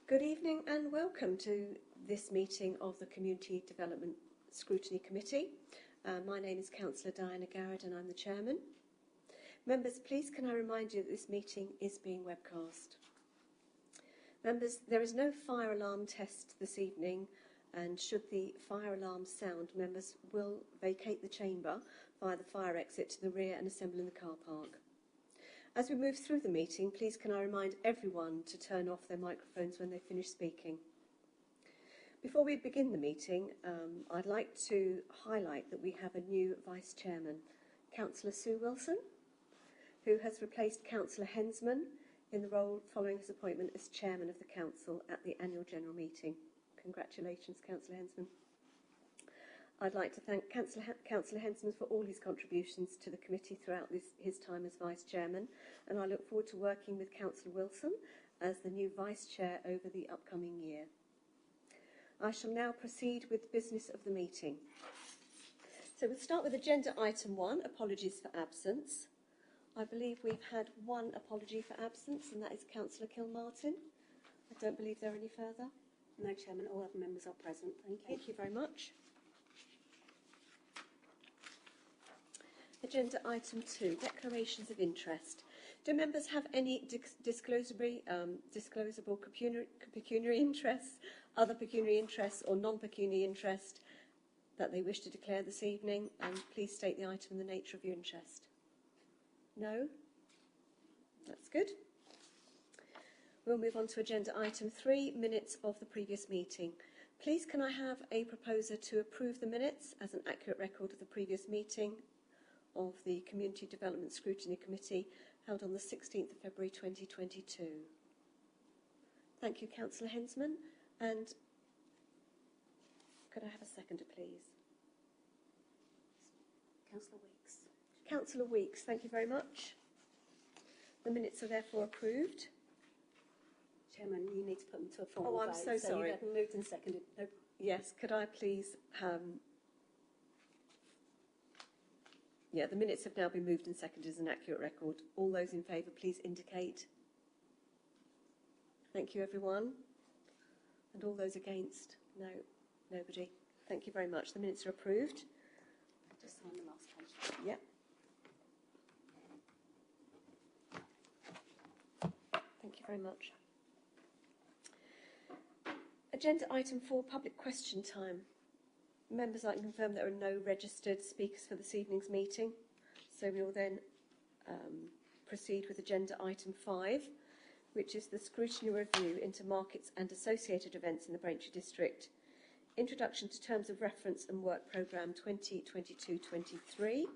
Good evening and welcome to this meeting of the Community Development Scrutiny Committee. My name is Councillor Diana Garrett and I'm the Chairman. Members, please can I remind you that this meeting is being webcast. Members, there is no fire alarm test this evening, and should the fire alarm sound, members will vacate the chamber via the fire exit to the rear and assemble in the car park. As we move through the meeting, please can I remind everyone to turn off their microphones when they finish speaking. Before we begin the meeting, I'd like to highlight that we have a new Vice Chairman, Councillor Sue Wilson, who has replaced Councillor Hensman in the role following his appointment as Chairman of the Council at the Annual General Meeting. Congratulations, Councillor Hensman. I'd like to thank Councillor Hensman for all his contributions to the committee throughout his time as Vice Chairman, and I look forward to working with Councillor Wilson as the new Vice Chair over the upcoming year. I shall now proceed with the business of the meeting. So we'll start with agenda item 1, apologies for absence. I believe we've had one apology for absence, and that is Councillor Kilmartin. I don't believe there are any further. No, Chairman, all other members are present. Thank you. Thank you very much. Agenda item 2, declarations of interest. Do members have any disclosable pecuniary interests, other pecuniary interests or non-pecuniary interest that they wish to declare this evening? And please state the item and the nature of your interest. No? That's good. We'll move on to agenda item 3, minutes of the previous meeting. Please can I have a proposer to approve the minutes as an accurate record of the previous meeting of the Community Development Scrutiny Committee held on the 16th of February 2022. Thank you, Councillor Hensman. And could I have a seconder, please? Councillor Weeks. Councillor Weeks, thank you very much. The minutes are therefore approved. Chairman, you need to put them to a formal vote. Oh, I'm so sorry. You've moved and seconded. No. Yes, could I please... the minutes have now been moved and seconded as an accurate record. All those in favour, please indicate. Thank you, everyone. And all those against? No, nobody. Thank you very much. The minutes are approved. Just sign the last page. Yep. Thank you very much. Agenda item 4, public question time. Members, I can confirm there are no registered speakers for this evening's meeting. So we will then proceed with agenda item 5, which is the scrutiny review into markets and associated events in the Braintree district. Introduction to terms of reference and work programme 2022-23.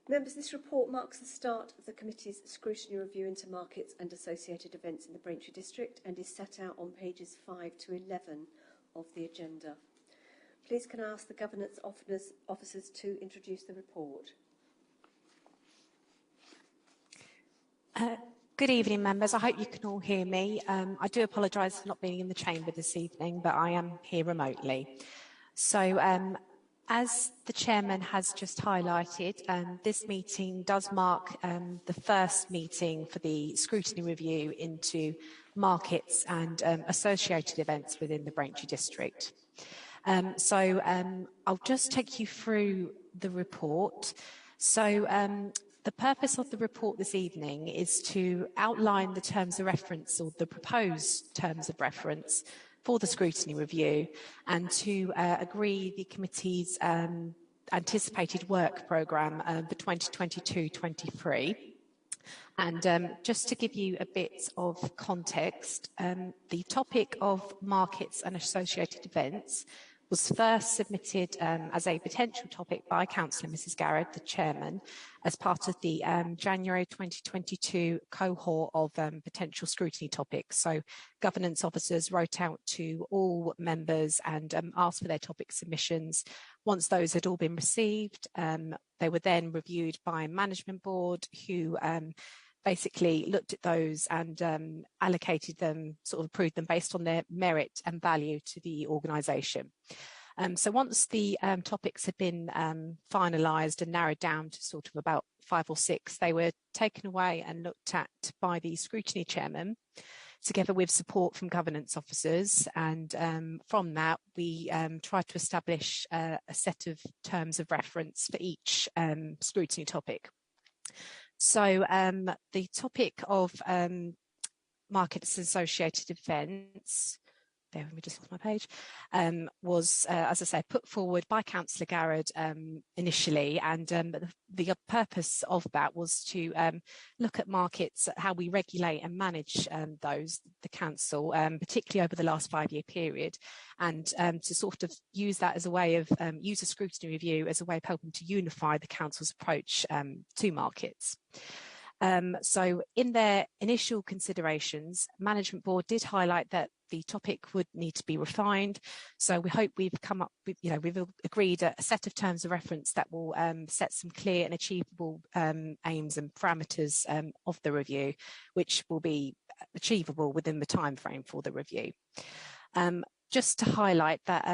Members, this report marks the start of the committee's scrutiny review into markets and associated events in the Braintree district and is set out on pages 5 to 11 of the agenda. Please can I ask the governance officers to introduce the report? Good evening, members. I hope you can all hear me. I do apologise for not being in the chamber this evening, but I am here remotely. So, as the chairman has just highlighted, this meeting does mark the first meeting for the scrutiny review into markets and associated events within the Braintree district. I'll just take you through the report. The purpose of the report this evening is to outline the terms of reference or the proposed terms of reference for the scrutiny review and to agree the committee's anticipated work programme for 2022-23. And just to give you a bit of context, the topic of markets and associated events was first submitted as a potential topic by Councillor Mrs Garrett, the Chairman, as part of the January 2022 cohort of potential scrutiny topics. So governance officers wrote out to all members and asked for their topic submissions. Once those had all been received, they were then reviewed by Management Board, who basically looked at those and allocated them, sort of approved them based on their merit and value to the organisation. So once the topics had been finalised and narrowed down to sort of about 5 or 6, they were taken away and looked at by the scrutiny chairman, together with support from governance officers. And from that, we tried to establish a set of terms of reference for each scrutiny topic. So the topic of markets associated events, there, let me just lost my page, was, as I say, put forward by Councillor Garrett initially, and the purpose of that was to look at markets, how we regulate and manage the council, particularly over the last 5-year period, and to sort of use that as a way of, use a scrutiny review as a way of helping to unify the council's approach to markets. So in their initial considerations, Management Board did highlight that the topic would need to be refined. So we hope we've come up with, we've agreed a set of terms of reference that will set some clear and achievable aims and parameters of the review, which will be achievable within the time frame for the review. Just to highlight that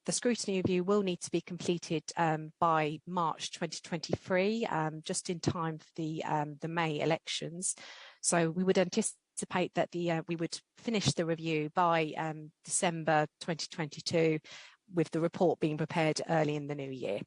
the scrutiny review will need to be completed by March 2023, just in time for the May elections. So we would anticipate that we would finish the review by December 2022, with the report being prepared early in the new year.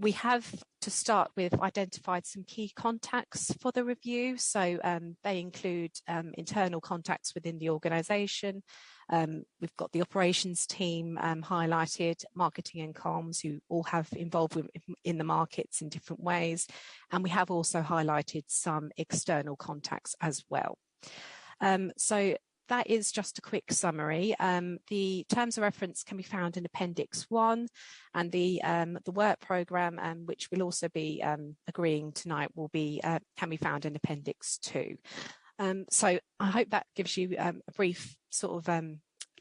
We have, to start with, identified some key contacts for the review. So they include internal contacts within the organisation. We've got the operations team highlighted, marketing and comms, who all have involvement in the markets in different ways. And we have also highlighted some external contacts as well. So that is just a quick summary. The terms of reference can be found in Appendix 1, and the work programme, which we'll also be agreeing tonight, will be can be found in Appendix 2. So I hope that gives you a brief sort of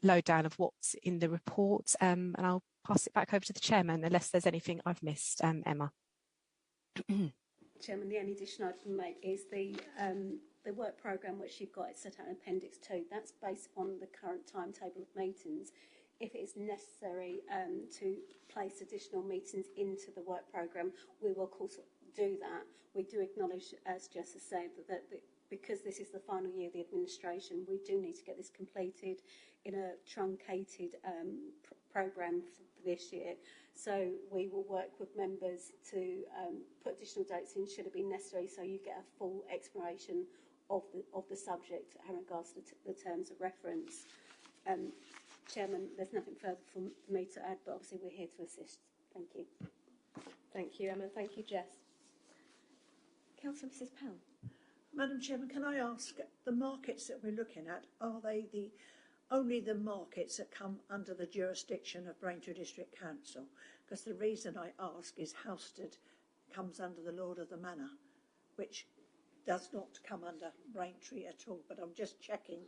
lowdown of what's in the report, and I'll pass it back over to the chairman unless there's anything I've missed. Emma. Chairman, the only addition I'd make is the work programme which you've got set out in Appendix 2. That's based on the current timetable of meetings. If it is necessary to place additional meetings into the work programme, we will of course do that. We do acknowledge, as Jess has said, that because this is the final year of the administration, we do need to get this completed in a truncated programme for this year. So we will work with members to put additional dates in should it be necessary, so you get a full exploration of the subject in regards to the terms of reference. Chairman, there's nothing further for me to add, but obviously we're here to assist. Thank you. Thank you, Emma. Thank you, Jess. Councillor Mrs. Powell. Madam Chairman, can I ask, the markets that we're looking at, are they only the markets that come under the jurisdiction of Braintree District Council? Because the reason I ask is Housestead comes under the Lord of the Manor, which does not come under Braintree at all, but I'm just checking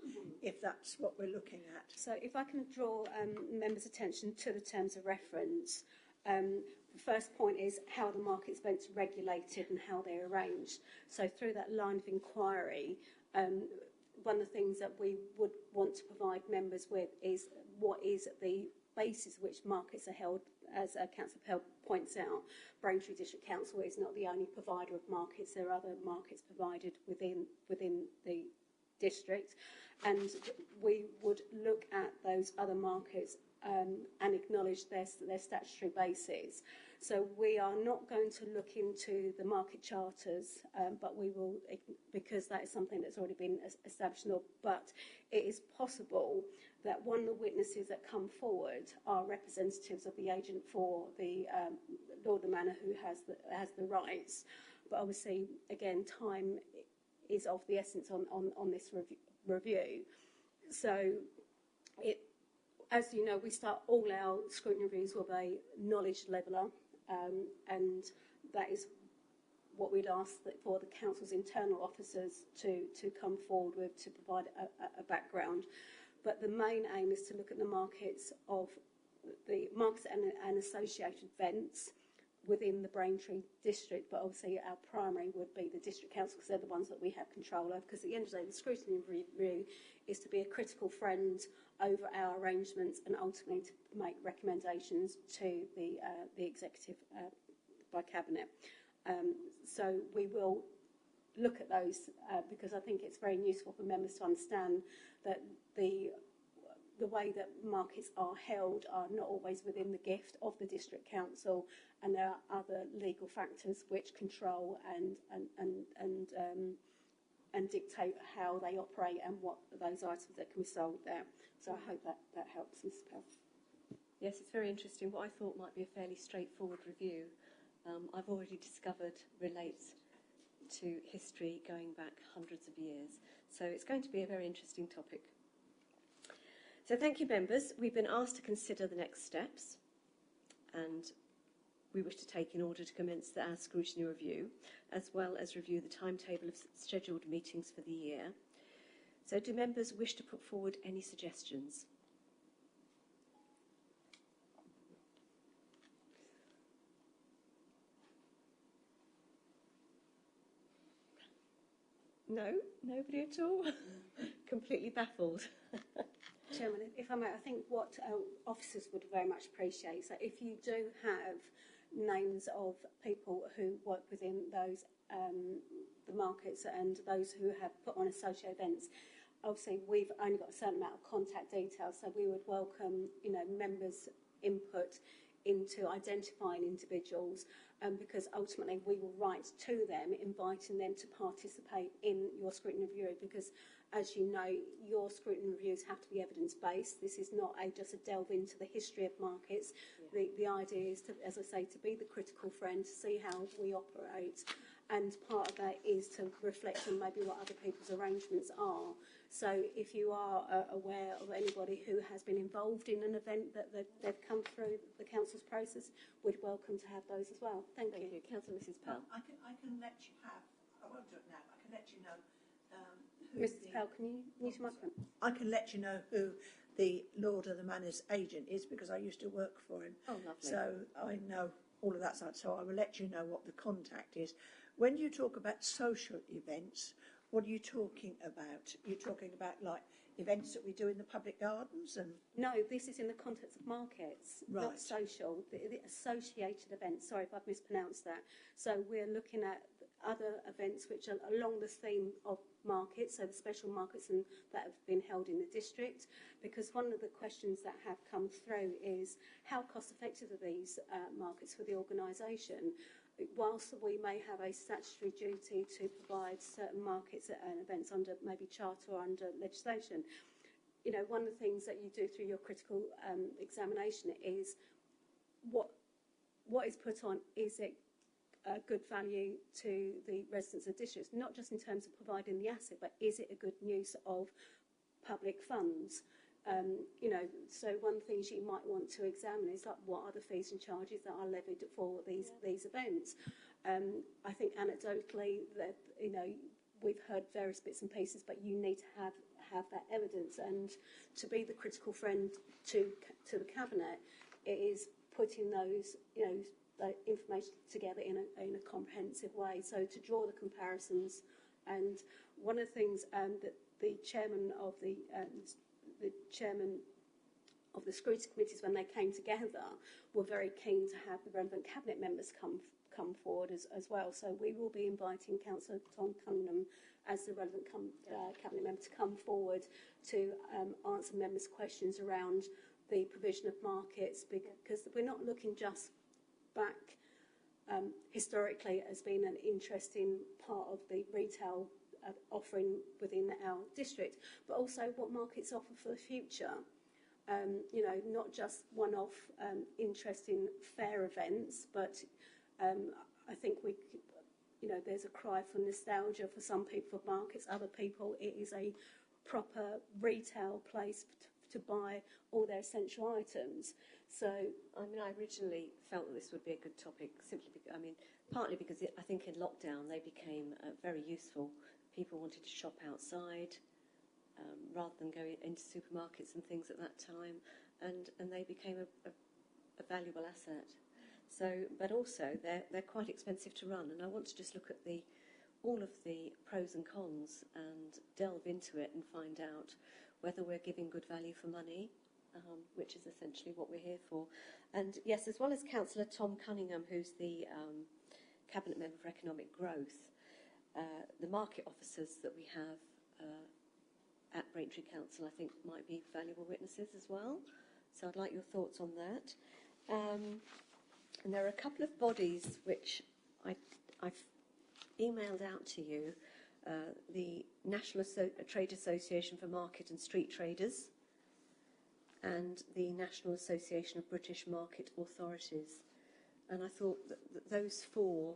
if that's what we're looking at. So if I can draw members' attention to the terms of reference, the first point is how the market events are regulated and how they're arranged. So through that line of inquiry, one of the things that we would want to provide members with is what is the basis which markets are held. As Councillor Pell points out, Braintree District Council is not the only provider of markets. There are other markets provided within the district, and we would look at those other markets and acknowledge their statutory basis. So we are not going to look into the market charters, but we will, because that is something that's already been established. But it is possible that one of the witnesses that come forward are representatives of the agent for the Lord of the Manor, who has the rights. But obviously, again, time is of the essence on this review. So as you know, we start all our scrutiny reviews with a knowledge leveller, and that is what we'd ask for the council's internal officers to come forward with, to provide a background. But the main aim is to look at the markets and associated events within the Braintree district, but obviously our primary would be the district council, because they're the ones that we have control of, because at the end of the day the scrutiny review is to be a critical friend over our arrangements and ultimately to make recommendations to the executive by Cabinet. So we will look at those because I think it's very useful for members to understand that the way that markets are held are not always within the gift of the District Council, and there are other legal factors which control and dictate how they operate and what those items that can be sold there. So I hope that helps, Mrs. Pell. Yes, it's very interesting. What I thought might be a fairly straightforward review, I've already discovered relates to history going back hundreds of years. So it's going to be a very interesting topic. So thank you, members. We've been asked to consider the next steps, and we wish to take in order to commence our scrutiny review, as well as review the timetable of scheduled meetings for the year. So do members wish to put forward any suggestions? No? Nobody at all? Completely baffled. Chairman, if I may, I think what officers would very much appreciate, so if you do have names of people who work within those the markets and those who have put on associate events, obviously we've only got a certain amount of contact details, so we would welcome, you know, members' input into identifying individuals, because ultimately we will write to them inviting them to participate in your scrutiny review, because as you know, your scrutiny reviews have to be evidence-based. This is not just a delve into the history of markets. Yeah. The idea is to, as I say, to be the critical friend, to see how we operate, and part of that is to reflect on maybe what other people's arrangements are. So if you are aware of anybody who has been involved in an event that they've come through the council's process, we'd welcome to have those as well. Thank you. Councillor Mrs. Pell. I can let you have, I won't do it now, I can let you know Mrs. Pell, can you use your microphone? I can let you know who the Lord of the Manor's agent is, because I used to work for him. Oh, lovely. So I know all of that side, so I will let you know what the contact is. When you talk about social events, what are you talking about? You're talking about like events that we do in the public gardens? And no, this is in the context of markets, right. Not social, the associated events. Sorry if I've mispronounced that. So we're looking at other events which are along the theme of markets, so the special markets and that have been held in the district, because one of the questions that have come through is how cost effective are these markets for the organisation? Whilst we may have a statutory duty to provide certain markets and events under maybe charter or under legislation, you know, one of the things that you do through your critical examination is what is put on, is it good value to the residents of districts, not just in terms of providing the asset, but is it a good use of public funds? You know, so one of the things you might want to examine is like, what are the fees and charges that are levied for these events? I think anecdotally that, you know, we've heard various bits and pieces, but you need to have that evidence, and to be the critical friend to the Cabinet, it is putting those, you know, the information together in a comprehensive way. So to draw the comparisons, and one of the things that the chairman of the scrutiny committees, when they came together, were very keen to have the relevant cabinet members come forward as well. So we will be inviting Councillor Tom Cunningham as the relevant cabinet member to come forward to answer members' questions around the provision of markets, because we're not looking just back historically as being an interesting part of the retail offering within our district, but also what markets offer for the future. You know, not just one-off interesting fair events, but I think you know, there's a cry for nostalgia for some people for markets. Other people, it is a proper retail place to buy all their essential items. So, I mean, I originally felt that this would be a good topic, simply because, I mean, partly because I think in lockdown they became very useful. People wanted to shop outside rather than go into supermarkets and things at that time, and they became a valuable asset. So, but also they're quite expensive to run, and I want to just look at all of the pros and cons and delve into it and find out whether we're giving good value for money, which is essentially what we're here for. And yes, as well as Councillor Tom Cunningham, who's the Cabinet Member for Economic Growth, the market officers that we have at Braintree Council, I think, might be valuable witnesses as well. So I'd like your thoughts on that. And there are a couple of bodies which I've emailed out to you. The National Trade Association for Market and Street Traders and the National Association of British Market Authorities. And I thought that those four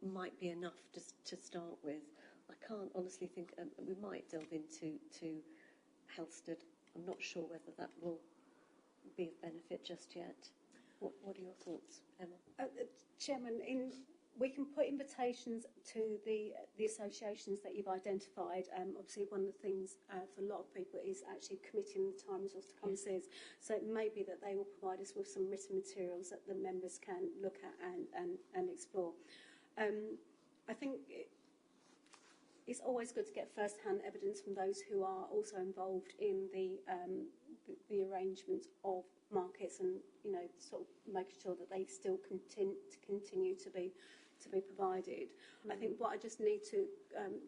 might be enough to start with. I can't honestly think, we might delve into Helsted. I'm not sure whether that will be of benefit just yet. What are your thoughts, Emma? Chairman, we can put invitations to the associations that you've identified. Obviously, one of the things for a lot of people is actually committing the time resource to come and see us. So it may be that they will provide us with some written materials that the members can look at and explore. I think it's always good to get first-hand evidence from those who are also involved in the arrangement of markets, and sort of making sure that they still continue to be provided. I think what I just need to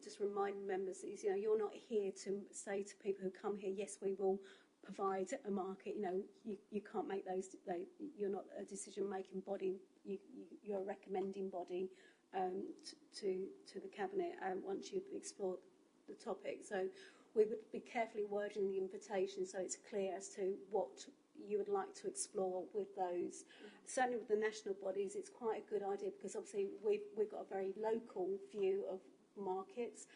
just remind members is, you're not here to say to people who come here, yes, we will provide a market. You can't make those. You're not a decision-making body. You're a recommending body to the Cabinet once you've explored the topic. So we would be carefully wording the invitation so it's clear as to what you would like to explore with those. Certainly with the national bodies, it's quite a good idea because obviously we've got a very local view of markets.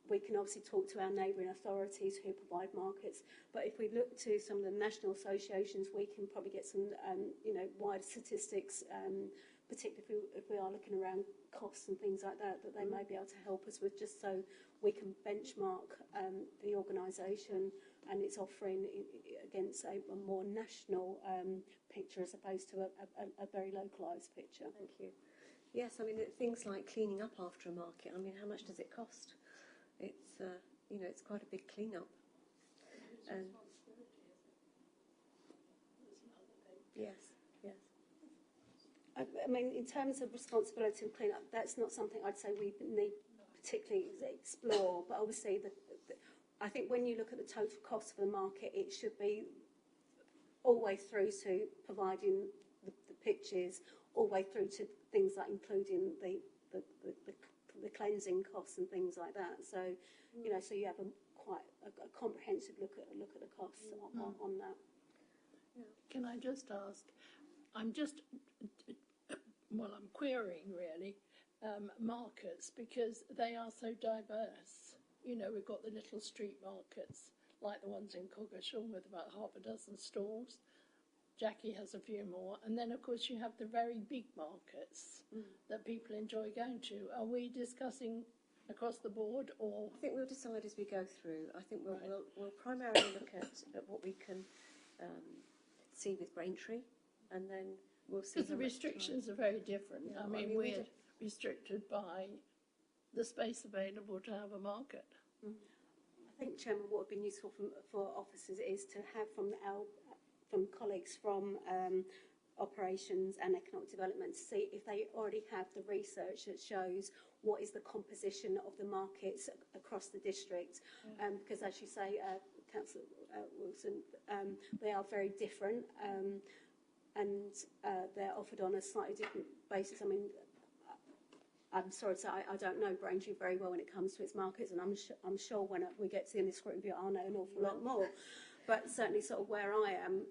We can obviously talk to our neighbouring authorities who provide markets, but if we look to some of the national associations, we can probably get some wider statistics, particularly if we are looking around costs and things like that they may be able to help us with, just so we can benchmark the organisation and its offering against a more national picture as opposed to a very localised picture. Thank you. Yes, I mean, things like cleaning up after a market, I mean, how much does it cost? It's, it's quite a big clean-up. And yes. I mean, in terms of responsibility and clean-up, that's not something I'd say we need particularly explore, but obviously I think when you look at the total cost of the market, it should be all the way through to providing the pitches, all the way through to things like including the cleansing costs and things like that. So, so you have quite a comprehensive look at the costs on that. Yeah. Can I just ask? I'm querying really markets because they are so diverse. We've got the little street markets like the ones in Coggeshall with about half a dozen stalls. Jackie has a few more. And then, of course, you have the very big markets that people enjoy going to. Are we discussing across the board, or...? I think we'll decide as we go through. I think we'll primarily look at what we can see with Braintree, and then we'll see... Because the restrictions are very different. Yeah, I mean, we're restricted by the space available to have a market. I think, Chairman, what would be useful for officers is to have from colleagues from operations and economic development to see if they already have the research that shows what is the composition of the markets across the district. Because as you say, Councillor Wilson, they are very different and they're offered on a slightly different basis. I mean, I'm sorry to say I don't know Braintree very well when it comes to its markets, and I'm sure when we get to the end of the scrutiny, I'll know an awful lot more. But certainly, sort of where I am,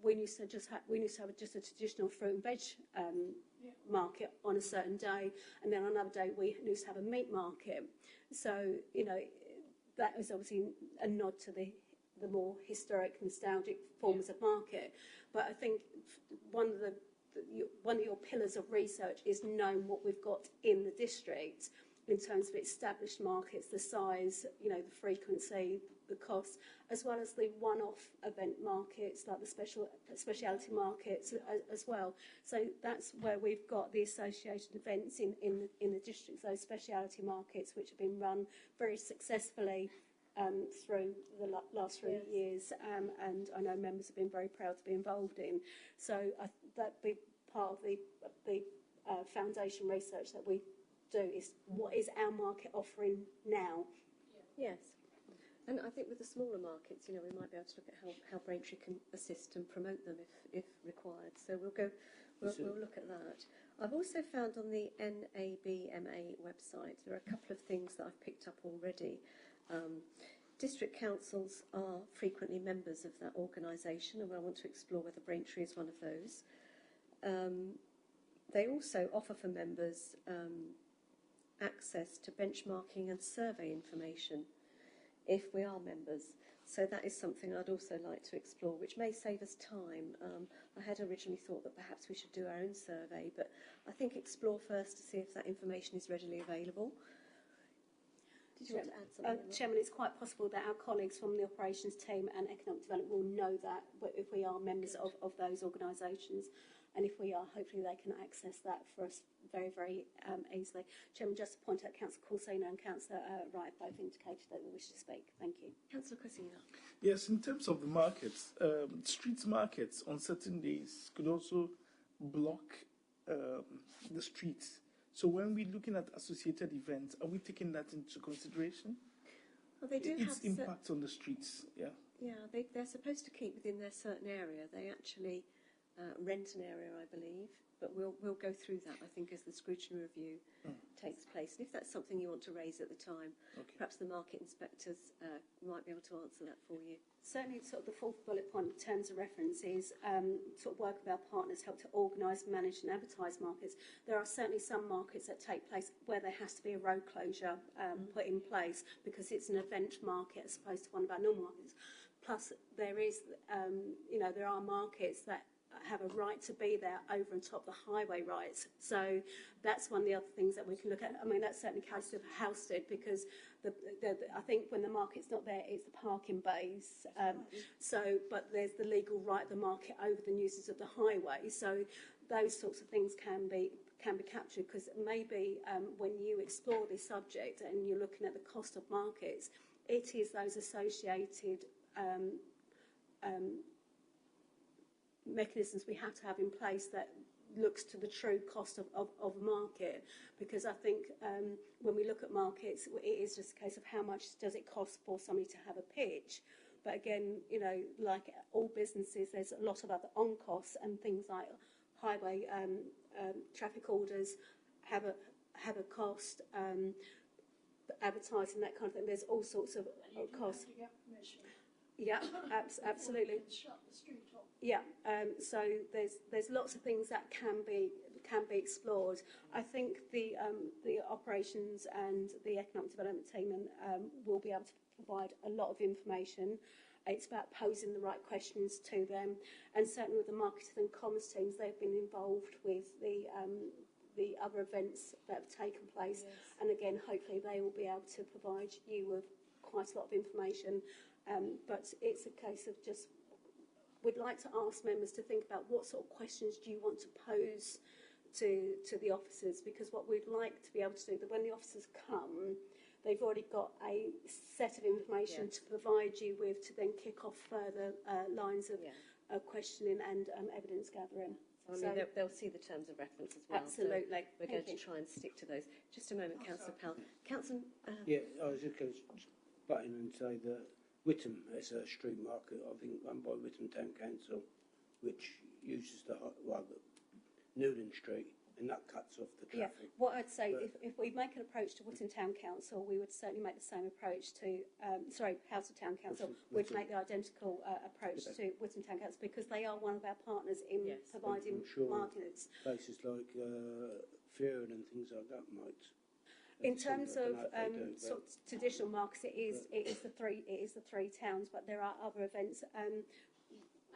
we used to have just a traditional fruit and veg market on a certain day, and then on another day we used to have a meat market. So that was obviously a nod to the more historic, nostalgic forms of market. But I think one of your pillars of research is knowing what we've got in the district in terms of established markets, the size, the frequency, the costs, as well as the one-off event markets like the speciality markets as well. So that's where we've got the associated events in the district, those speciality markets which have been run very successfully through the last 3 years, and I know members have been very proud to be involved in. So that'd be part of the foundation research that we do, is what is our market offering now. Yes. And I think with the smaller markets, we might be able to look at how Braintree can assist and promote them if required. So we'll look at that. I've also found on the NABMA website there are a couple of things that I've picked up already. District councils are frequently members of that organisation, and I want to explore whether Braintree is one of those. They also offer for members access to benchmarking and survey information if we are members. So that is something I'd also like to explore, which may save us time. I had originally thought that perhaps we should do our own survey, but I think explore first to see if that information is readily available. Did you want to add something? Chairman, it's quite possible that our colleagues from the operations team and economic development will know that if we are members of those organisations. And if we are, hopefully they can access that for us very, very easily. Chairman, just to point out, Councillor Corsino and Councillor Wright both indicated that they wish to speak. Thank you. Councillor Corsino. Yes, in terms of the markets, street markets on certain days could also block the streets. So when we're looking at associated events, are we taking that into consideration? Well, they do its impact on the streets, yeah. Yeah, they're supposed to keep within their certain area. They actually rent an area, I believe, but we'll go through that, I think, as the scrutiny review takes place. And if that's something you want to raise at the time, perhaps the market inspectors might be able to answer that for you. Certainly, sort of the fourth bullet point in terms of reference is sort of work with our partners help to organise, manage and advertise markets. There are certainly some markets that take place where there has to be a road closure put in place because it's an event market as opposed to one of our normal markets. Plus, there is, there are markets that have a right to be there over and top the highway rights. So that's one of the other things that we can look at. I mean, that's certainly case of Housestead because I think when the market's not there, it's the parking bays. But there's the legal right of the market over the uses of the highway. So those sorts of things can be captured because maybe when you explore this subject and you're looking at the cost of markets, it is those associated mechanisms we have to have in place that looks to the true cost of a market, because I think when we look at markets, it is just a case of how much does it cost for somebody to have a pitch. But again, like all businesses, there's a lot of other on costs and things like highway traffic orders have a cost, advertising, that kind of thing. There's all sorts of costs. Yeah, absolutely. Shut the street off. Yeah, so there's lots of things that can be explored. I think the operations and the economic development team will be able to provide a lot of information. It's about posing the right questions to them, and certainly with the marketing and commerce teams, they've been involved with the other events that have taken place. Yes. And again, hopefully they will be able to provide you with quite a lot of information. But it's a case of just, we'd like to ask members to think about what sort of questions do you want to pose to the officers, because what we'd like to be able to do, that when the officers come, they've already got a set of information to provide you with to then kick off further lines of questioning and evidence gathering. So they'll see the terms of reference as well. Absolutely. So we're going to try and stick to those. Just a moment, Councillor Powell. Councillor... I was just going to butt in and say that Whittam is a street market, I think, run by Whittam Town Council, which uses the Newland Street, and that cuts off the traffic. Yeah. What I'd say, if we make an approach to Whittam Town Council, we would certainly make the same approach to, House of Town Council, we'd make the identical approach to Whittam Town Council, because they are one of our partners in providing markets. Places like Fearon and things like that might. In terms of sort of traditional markets, it is the three towns, but there are other events. I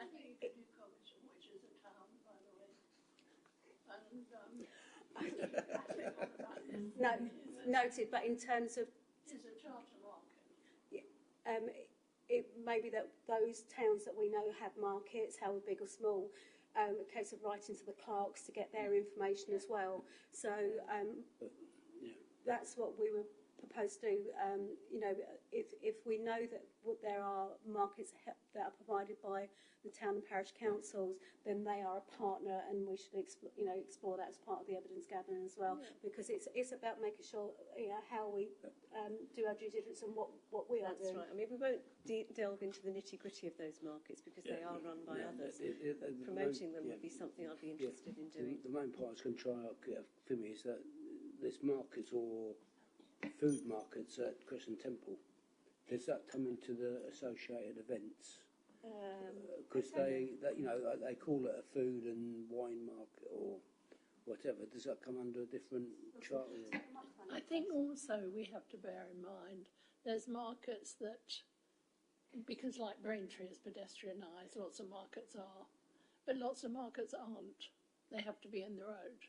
think you could do Coggesham, which is a town, by the way. And no, noted. But in terms of it's a charter market. Yeah, it may be that those towns that we know have markets, however big or small, a case of writing to the clerks to get their information as well. So that's what we were proposed to do. You know, if we know that there are markets that are provided by the town and parish councils, then they are a partner, and we should explore that as part of the evidence gathering as well, because it's about making sure how we do our due diligence and what we are doing. That's right. I mean, we won't delve into the nitty-gritty of those markets because they are run by others. Promoting them would be something I'd be interested in doing. The main part I was going to try out for me is that there's markets or food markets at Crescent Temple. Does that come into the associated events? Because they call it a food and wine market or whatever. Does that come under a different charter? I think also we have to bear in mind there's markets that, because like Braintree is pedestrianised, lots of markets are, but lots of markets aren't. They have to be in the road.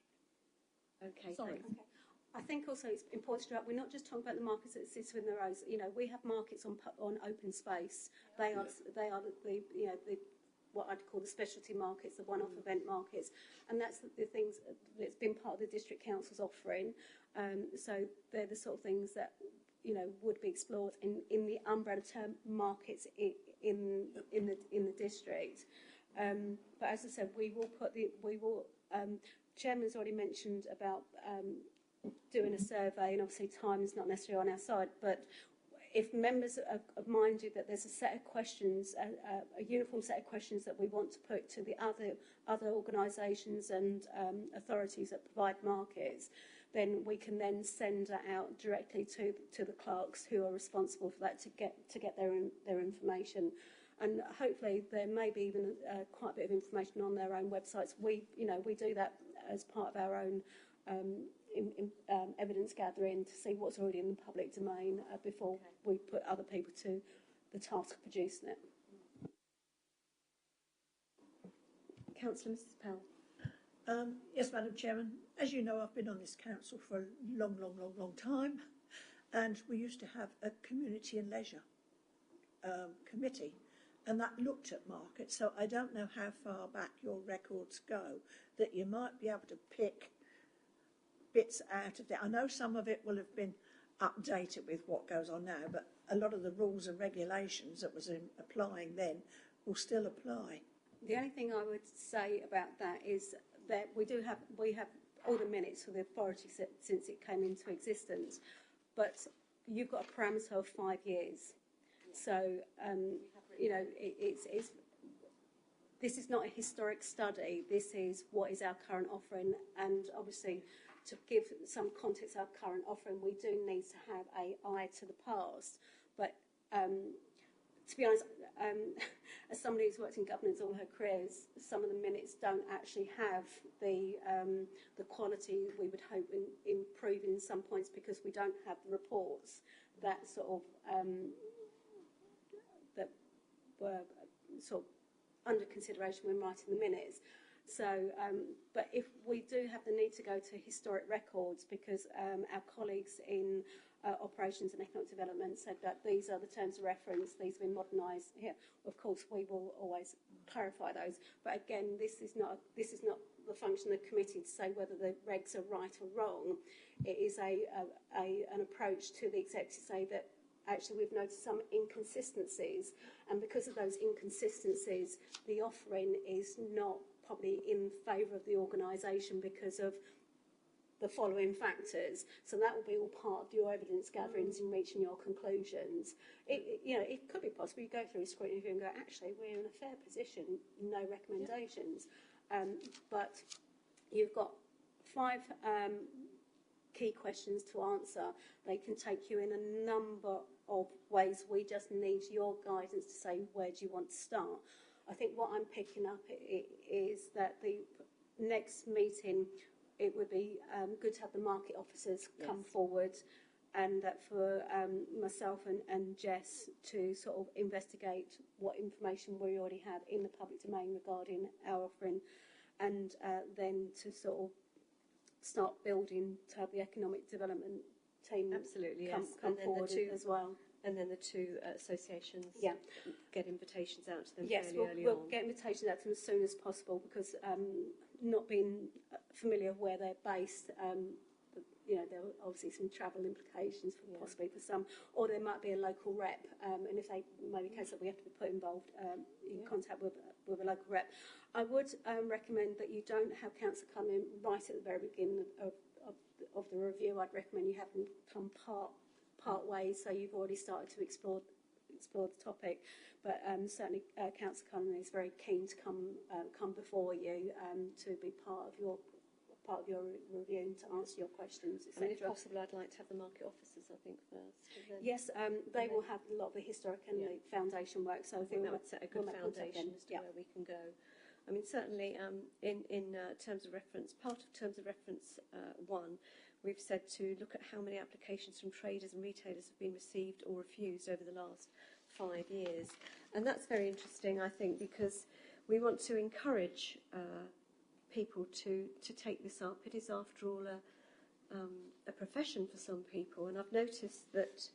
Okay, Sorry. thanks. Okay. I think also it's important to note we're not just talking about the markets that sit within the roads. You know, we have markets on open space. They are the what I'd call the specialty markets, the one-off event markets, and that's the things that's been part of the district council's offering. So they're the sort of things that would be explored in the umbrella term markets in the district. But as I said, we will. Chairman's already mentioned about doing a survey, and obviously time is not necessarily on our side, but if members of mind do that there's a set of questions, a uniform set of questions that we want to put to the other organisations and authorities that provide markets, then we can then send that out directly to the clerks who are responsible for that to get their information. And hopefully there may be even quite a bit of information on their own websites. We do that as part of our own evidence gathering to see what's already in the public domain before we put other people to the task of producing it. Councillor Mrs. Pell. Yes, Madam Chairman. As you know, I've been on this council for a long time, and we used to have a community and leisure committee, and that looked at markets. So I don't know how far back your records go that you might be able to pick bits out of it. I know some of it will have been updated with what goes on now, but a lot of the rules and regulations that was applying then will still apply. The only thing I would say about that is that we have all the minutes for the authority since it came into existence, but you've got a parameter of 5 years. So this is not a historic study. This is what is our current offering, and obviously, to give some context to our current offering, we do need to have an eye to the past. But to be honest, as somebody who's worked in governance all her careers, some of the minutes don't actually have the quality we would hope improve in some points, because we don't have the reports that sort of that were sort of under consideration when writing the minutes. So, but if we do have the need to go to historic records, because our colleagues in operations and economic development said that these are the terms of reference, these have been modernised here, of course we will always clarify those. But again, this is not the function of the committee to say whether the regs are right or wrong. It is an approach to the executive to say that actually we've noticed some inconsistencies, and because of those inconsistencies, the offering is not probably in favour of the organisation because of the following factors. So that will be all part of your evidence gatherings in reaching your conclusions. It could be possible you go through a scrutiny review and go, actually, we're in a fair position, no recommendations. But you've got 5 key questions to answer. They can take you in a number of ways. We just need your guidance to say, where do you want to start? I think what I'm picking up is that the next meeting, it would be good to have the market officers come forward, and that for myself and Jess to sort of investigate what information we already have in the public domain regarding our offering, and then to sort of start building to have the economic development team Absolutely, come and then forward as well. And then the two associations Yeah. get invitations out to them Yes, fairly early we'll on. get invitations out to them as soon as possible because not being familiar of where they're based, you know, there are obviously some travel implications for possibly for some, or there might be a local rep, and if they maybe a case that we have to be put involved in contact with a local rep. I would recommend that you don't have council come in right at the very beginning of the review. I'd recommend you have them come part way, so you've already started to explore the topic. But certainly, Councillor Cullen is very keen to come before you to be part of your review and to answer your questions, etc. And if possible, I'd like to have the market officers, I think, first. Yes, they will have a lot of the historic and the foundation work, so I think that would set a good foundation as to where we can go. I mean, certainly in terms of reference, part of terms of reference 1, we've said to look at how many applications from traders and retailers have been received or refused over the last 5 years. And that's very interesting, I think, because we want to encourage people to take this up. It is, after all, a profession for some people. And I've noticed that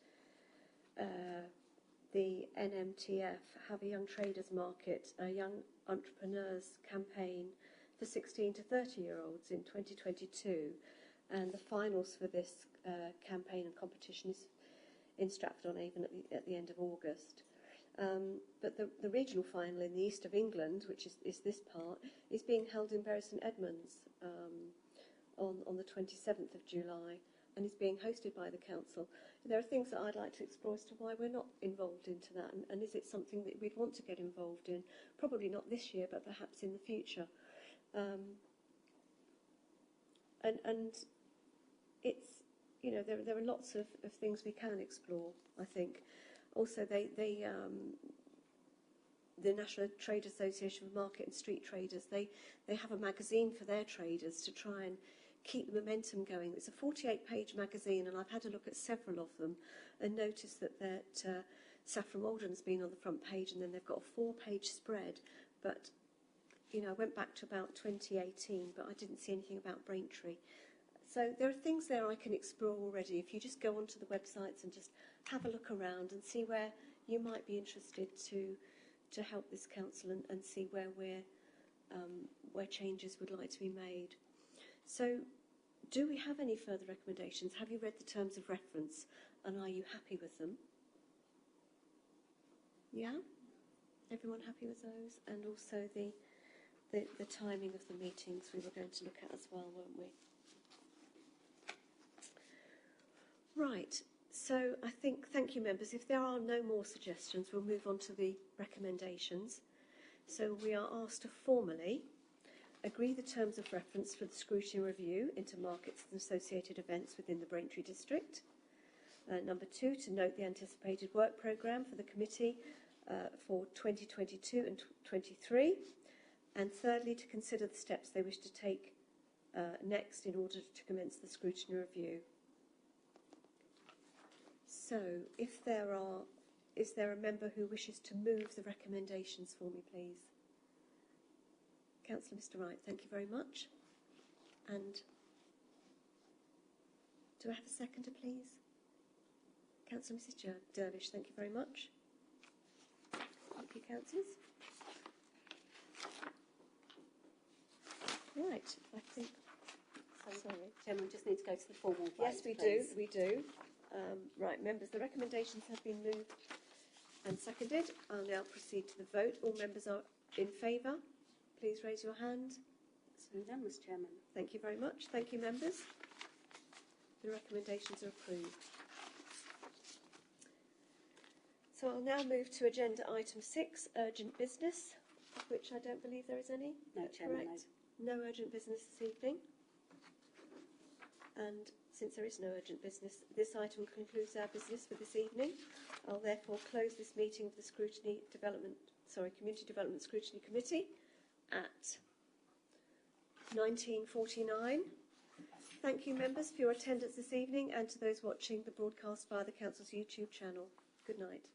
the NMTF have a young traders market, a young entrepreneurs campaign for 16 to 30-year-olds in 2022. And the finals for this campaign and competition is in Stratford-on-Avon at the end of August. But the regional final in the east of England, which is this part, is being held in Bury St Edmunds on the 27th of July and is being hosted by the council. There are things that I'd like to explore as to why we're not involved into that, and is it something that we'd want to get involved in? Probably not this year, but perhaps in the future. And it's, you know, there are lots of things we can explore, I think. Also, the National Trade Association of Market and Street Traders, they have a magazine for their traders to try and keep the momentum going. It's a 48-page magazine, and I've had a look at several of them and noticed that Saffron Walden's been on the front page, and then they've got a 4-page spread. But, you know, I went back to about 2018, but I didn't see anything about Braintree. So there are things there I can explore already. If you just go onto the websites and just have a look around and see where you might be interested to help this council and see where changes would like to be made. So, do we have any further recommendations? Have you read the terms of reference, and are you happy with them? Yeah? Everyone happy with those? And also the timing of the meetings we were going to look at as well, weren't we? Right, so I think, thank you members, if there are no more suggestions, we'll move on to the recommendations. So we are asked to formally agree the terms of reference for the scrutiny review into markets and associated events within the Braintree district. Number 2, to note the anticipated work programme for the committee for 2022 and 23. And thirdly, to consider the steps they wish to take next in order to commence the scrutiny review. So, is there a member who wishes to move the recommendations for me, please? Councillor Mr. Wright, thank you very much. And do I have a seconder, please? Councillor Mrs. Dervish, thank you very much. Thank you, councillors. Right, I think. Sorry. Chairman, we just need to go to the formal vote. Yes, we please. do. We do. Right, members, the recommendations have been moved and seconded. I'll now proceed to the vote. All members are in favour. Please raise your hand. It's unanimous, Chairman. Thank you very much. Thank you, members. The recommendations are approved. So I'll now move to agenda item 6, urgent business, of which I don't believe there is any. No, Chairman, correct? No urgent business this evening. And since there is no urgent business, this item concludes our business for this evening. I'll therefore close this meeting of the Community Development Scrutiny Committee at 19:49. Thank you, members, for your attendance this evening, and to those watching the broadcast via the Council's YouTube channel. Good night.